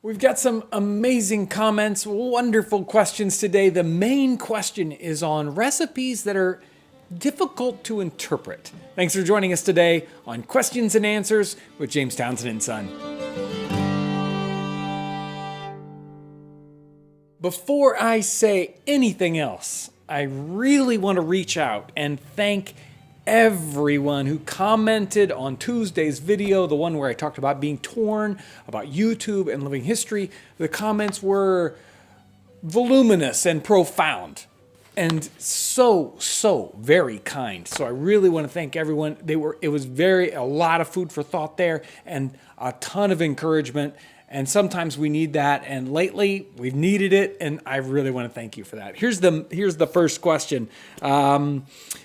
We've got some amazing comments, wonderful questions today. The main question is on recipes that are difficult to interpret. Thanks for joining us today on Questions and Answers with James Townsend and Son. Before I say anything else, I really want to reach out and thank everyone who commented on Tuesday's video, the one where I talked about being torn, about YouTube and living history. The comments were voluminous and profound and so very kind. So I really want to thank everyone. It was a lot of food for thought there and a ton of encouragement. And sometimes we need that, and lately we've needed it, and I really want to thank you for that. Here's the first question.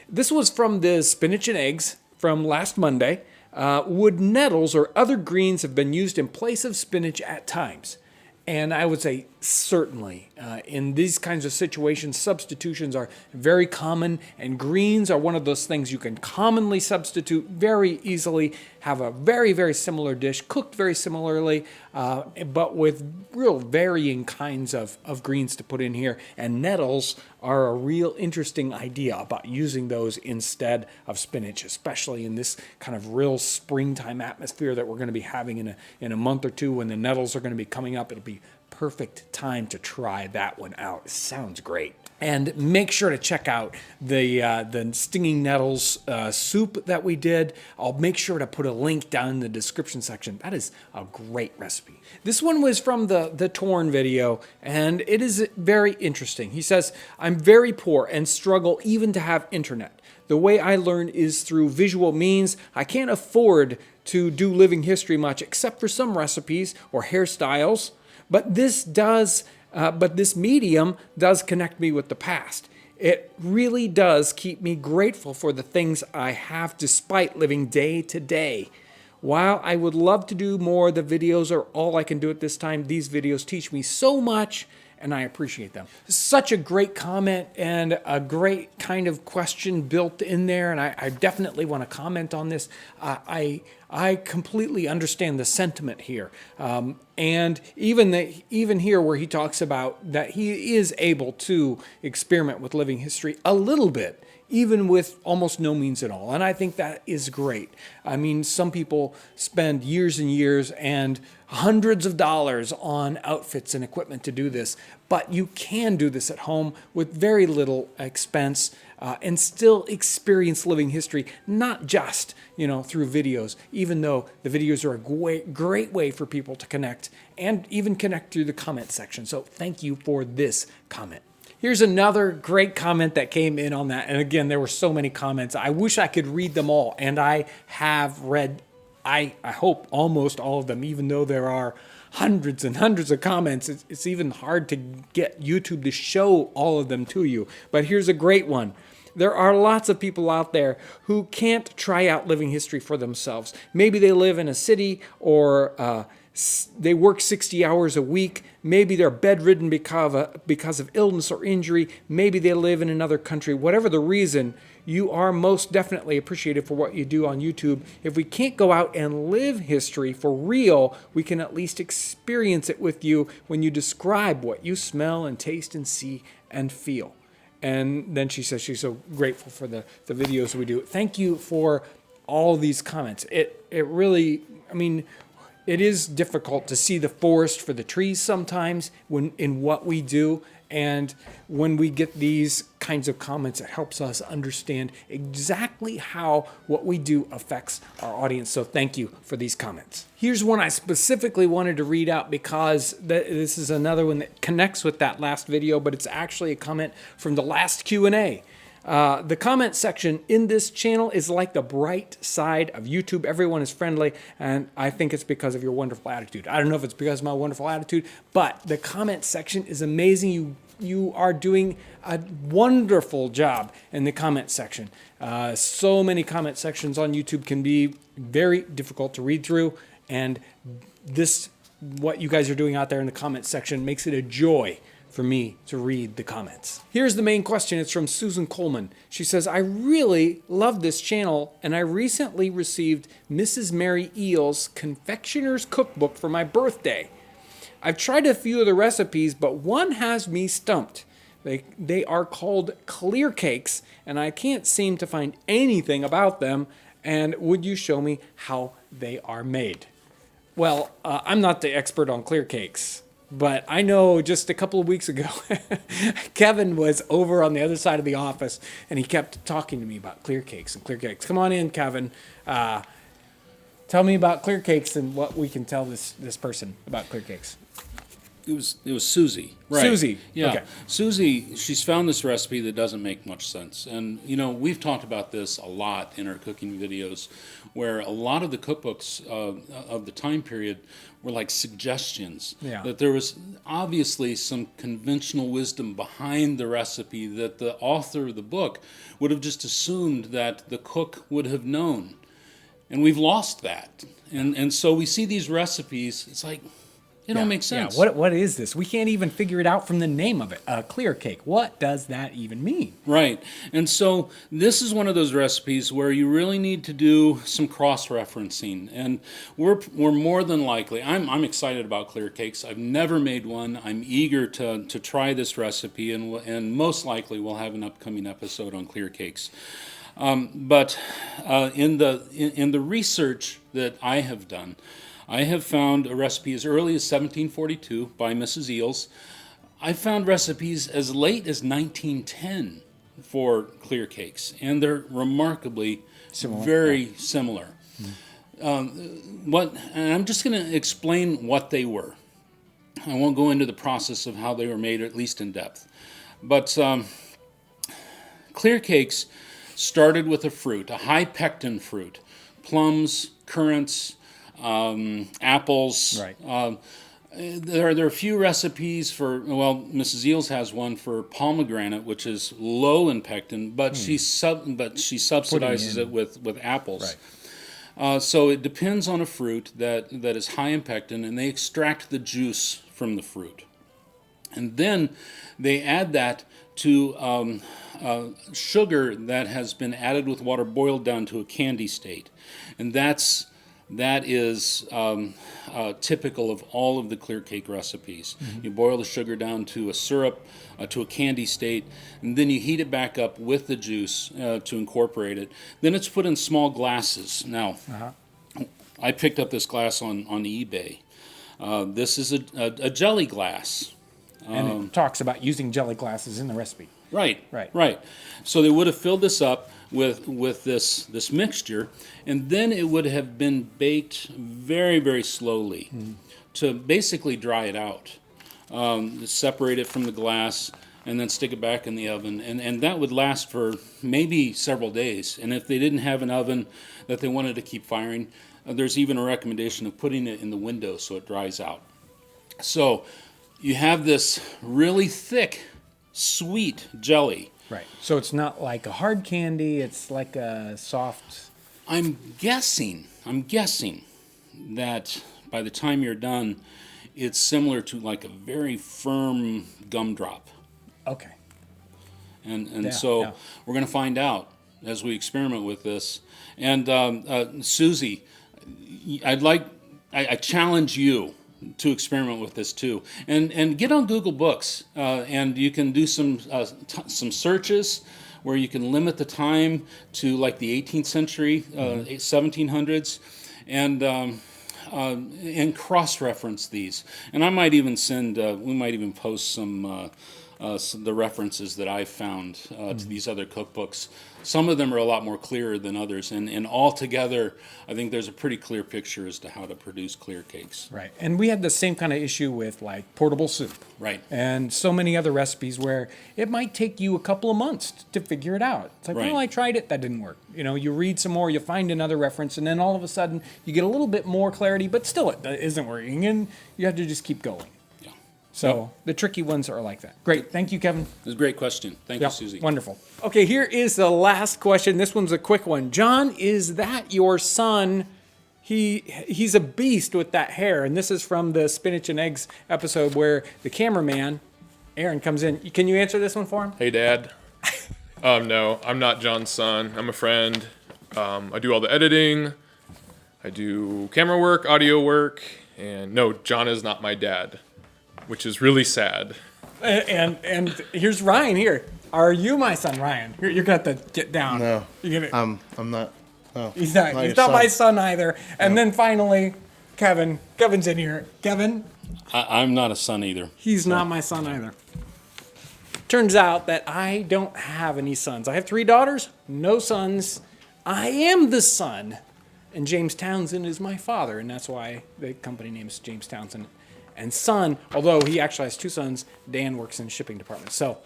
This was from the spinach and eggs from last Monday. Would nettles or other greens have been used in place of spinach at times? And I would say certainly. In these kinds of situations, substitutions are very common, and greens are one of those things you can commonly substitute very easily, have a very similar dish, cooked very similarly, but with real varying kinds of greens to put in here. And nettles are a real interesting idea about using those instead of spinach, especially in this kind of real springtime atmosphere that we're going to be having in a month or two when the nettles are going to be coming up. It'll be perfect time to try that one out. It sounds great. And make sure to check out the stinging nettles soup that we did. I'll make sure to put a link down in the description section. That is a great recipe. This one was from the torn video, and it is very interesting. He says, I'm very poor and struggle even to have internet. The way I learn is through visual means. I can't afford to do living history much except for some recipes or hairstyles. But this medium does connect me with the past. It really does keep me grateful for the things I have despite living day to day. While I would love to do more, the videos are all I can do at this time. These videos teach me so much, and I appreciate them. Such a great comment and a great kind of question built in there, and I definitely want to comment on this. I completely understand the sentiment here, and even here where he talks about that he is able to experiment with living history a little bit, even with almost no means at all. And I think that is great. I mean, some people spend years and years and hundreds of dollars on outfits and equipment to do this, but you can do this at home with very little expense and still experience living history, not just, through videos, even though the videos are a great way for people to connect and even connect through the comment section. So thank you for this comment. Here's another great comment that came in on that. And again, there were so many comments. I wish I could read them all. And I have read, I hope, almost all of them, even though there are hundreds and hundreds of comments. It's even hard to get YouTube to show all of them to you. But here's a great one. There are lots of people out there who can't try out living history for themselves. Maybe they live in a city or they work 60 hours a week. Maybe they're bedridden because of illness or injury. Maybe they live in another country. Whatever the reason, you are most definitely appreciated for what you do on YouTube. If we can't go out and live history for real, we can at least experience it with you when you describe what you smell and taste and see and feel. And then she says she's so grateful for the videos we do. Thank you for all these comments. It really, it is difficult to see the forest for the trees sometimes in what we do. And when we get these kinds of comments, it helps us understand exactly how what we do affects our audience. So thank you for these comments. Here's one I specifically wanted to read out because this is another one that connects with that last video, but it's actually a comment from the last Q&A. The comment section in this channel is like the bright side of YouTube. Everyone is friendly, and I think it's because of your wonderful attitude. I don't know if it's because of my wonderful attitude, but the comment section is amazing. You are doing a wonderful job in the comment section. So many comment sections on YouTube can be very difficult to read through, and what you guys are doing out there in the comment section makes it a joy for me to read the comments. Here's the main question. It's from Susan Coleman. She says, I really love this channel, and I recently received Mrs. Mary Eel's Confectioner's Cookbook for my birthday. I've tried a few of the recipes, but one has me stumped. They are called clear cakes, and I can't seem to find anything about them. And would you show me how they are made? Well, I'm not the expert on clear cakes, but I know just a couple of weeks ago, Kevin was over on the other side of the office, and he kept talking to me about clear cakes and clear cakes. Come on in, Kevin. Tell me about clear cakes and what we can tell this person about clear cakes. It was Susie. Right. Susie. Yeah. Okay. Susie, she's found this recipe that doesn't make much sense. And, we've talked about this a lot in our cooking videos, where a lot of the cookbooks of the time period were like suggestions. Yeah. That there was obviously some conventional wisdom behind the recipe that the author of the book would have just assumed that the cook would have known. And we've lost that. And so we see these recipes, it's like, it don't make sense. Yeah. What is this? We can't even figure it out from the name of it. A clear cake. What does that even mean? Right. And so this is one of those recipes where you really need to do some cross-referencing. And we're more than likely, I'm excited about clear cakes. I've never made one. I'm eager to try this recipe, and most likely we'll have an upcoming episode on clear cakes. But in the research that I have done, I have found a recipe as early as 1742 by Mrs. Eels. I found recipes as late as 1910 for clear cakes, and they're remarkably very similar. And I'm just going to explain what they were. I won't go into the process of how they were made, at least in depth. But clear cakes started with a fruit, a high pectin fruit, plums, currants, apples. Right. There are a few recipes for, Mrs. Eels has one for pomegranate, which is low in pectin, but she subsidizes it with apples. Right. So it depends on a fruit that is high in pectin, and they extract the juice from the fruit. And then they add that to sugar that has been added with water, boiled down to a candy state. And that is typical of all of the clear cake recipes. Mm-hmm. You boil the sugar down to a syrup, to a candy state, and then you heat it back up with the juice to incorporate it. Then it's put in small glasses. Now, I picked up this glass on eBay. This is a jelly glass. And it talks about using jelly glasses in the recipe. Right. So they would have filled this up with this mixture, and then it would have been baked very, very slowly to basically dry it out. Separate it from the glass, and then stick it back in the oven. And that would last for maybe several days. And if they didn't have an oven that they wanted to keep firing, there's even a recommendation of putting it in the window so it dries out. So you have this really thick, sweet jelly. Right. So it's not like a hard candy, it's like a soft... I'm guessing that by the time you're done, it's similar to like a very firm gumdrop. Okay. And we're going to find out as we experiment with this. And Susie, I challenge you to experiment with this too, and get on Google Books, and you can do some searches where you can limit the time to like the 18th century, 1700s, and cross-reference these. And I might even we might even post some the references that I've found to these other cookbooks. Some of them are a lot more clearer than others, and altogether, I think there's a pretty clear picture as to how to produce clear cakes. Right, and we had the same kind of issue with like portable soup. Right. And so many other recipes where it might take you a couple of months to figure it out. It's like, well, I tried it, that didn't work. You read some more, you find another reference, and then all of a sudden you get a little bit more clarity, but still it isn't working, and you have to just keep going. So the tricky ones are like that. Great. Thank you, Kevin. It was a great question. Thank you, Susie. Wonderful. Okay, here is the last question. This one's a quick one. John, is that your son? He's a beast with that hair. And this is from the Spinach and Eggs episode where the cameraman, Aaron, comes in. Can you answer this one for him? Hey, Dad. No, I'm not John's son. I'm a friend. I do all the editing. I do camera work, audio work. And no, John is not my dad. which is really sad. And here's Ryan here. Are you my son, Ryan? You're gonna have to get down. No. You're gonna, I'm not. No. he's not your my son. son either. And then finally, Kevin. Kevin's in here. Kevin, I'm not a son either. he's not my son either. Turns out that I don't have any sons. I have 3 daughters, no sons. I am the son. And James Townsend is my father, and that's why the company name is James Townsend and Son. Although he actually has 2 sons, Dan works in the shipping department. So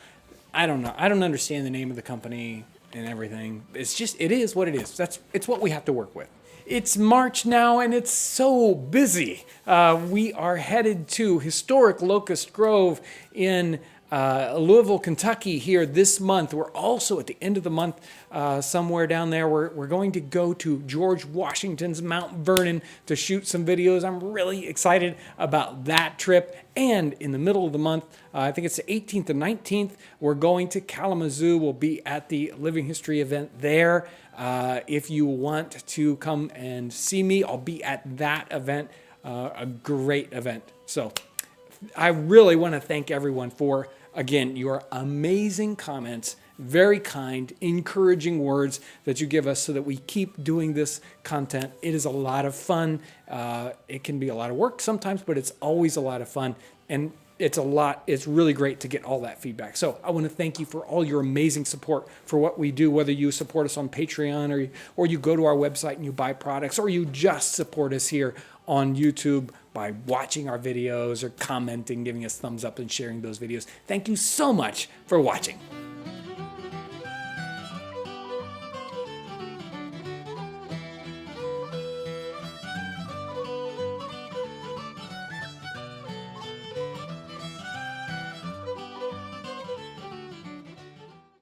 I don't know. I don't understand the name of the company and everything. It's just, it is what it is. It's what we have to work with. It's March now, and it's so busy. We are headed to historic Locust Grove in Louisville, Kentucky here this month. We're also at the end of the month somewhere down there. We're going to go to George Washington's Mount Vernon to shoot some videos. I'm really excited about that trip. And in the middle of the month, I think it's the 18th and 19th, we're going to Kalamazoo. We'll be at the Living History event there. If you want to come and see me, I'll be at that event, a great event. So I really want to thank everyone for, again, your amazing comments, very kind, encouraging words that you give us so that we keep doing this content. It is a lot of fun. It can be a lot of work sometimes, but it's always a lot of fun. And it's really great to get all that feedback. So I want to thank you for all your amazing support for what we do, whether you support us on Patreon or you go to our website and you buy products, or you just support us here on YouTube by watching our videos or commenting, giving us thumbs up and sharing those videos. Thank you so much for watching.